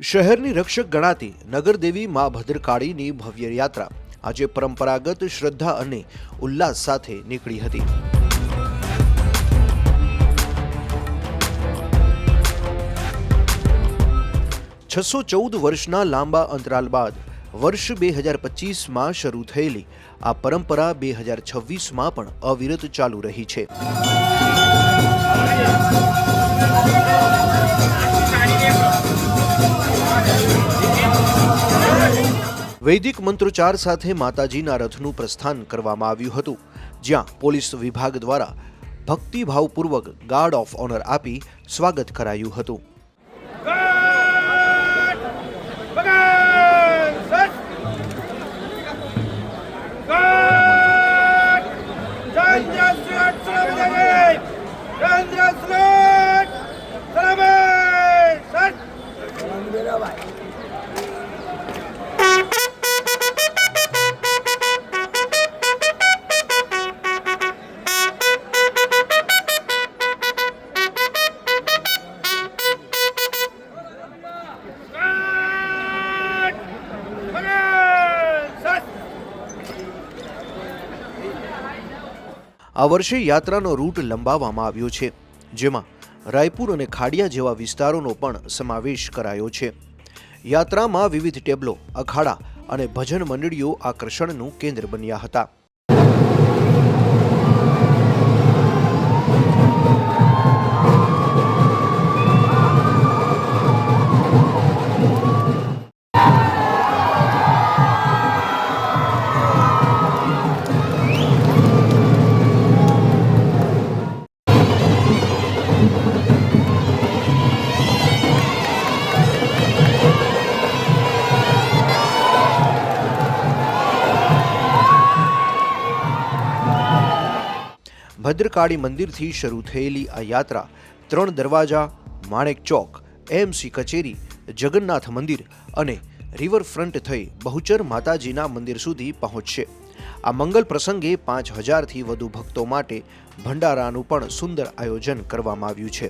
શહેરની રક્ષક ગણાતી નગરદેવી મા ભદ્રકાળીની ભવ્ય યાત્રા આજે પરંપરાગત શ્રદ્ધા અને ઉલ્લાસ સાથે નીકળી હતી। $614 વર્ષના લાંબા અંતરાલ બાદ વર્ષ 2025માં શરૂ થયેલી આ પરંપરા 2026માં પણ અવિરત ચાલુ રહી છે। વૈદિક મંત્રોચ્ચાર સાથે માતાજીના રથનું પ્રસ્થાન કરવામાં આવ્યું હતું, જ્યાં પોલીસ વિભાગ દ્વારા ભક્તિભાવપૂર્વક ગાર્ડ ઓફ ઓનર આપી સ્વાગત કરાયું હતું। આ વર્ષે યાત્રાનો રૂટ લંબાવવામાં આવ્યો છે, જેમાં રાયપુર અને ખાડિયા જેવા વિસ્તારોનો પણ સમાવેશ કરાયો છે। યાત્રામાં વિવિધ ટેબલો, અખાડા અને ભજન મંડળીઓ આકર્ષણનું કેન્દ્ર બન્યા હતા। ભદ્રકાળી મંદિરથી શરૂ થયેલી આ યાત્રા 3 દરવાજા, માણેક ચોક, એમસી કચેરી, જગન્નાથ મંદિર અને રિવરફ્રન્ટ થઈ બહુચર માતાજીના મંદિર સુધી પહોંચશે। આ મંગલ પ્રસંગે 5000થી વધુ ભક્તો માટે ભંડારાનું પણ સુંદર આયોજન કરવામાં આવ્યું છે।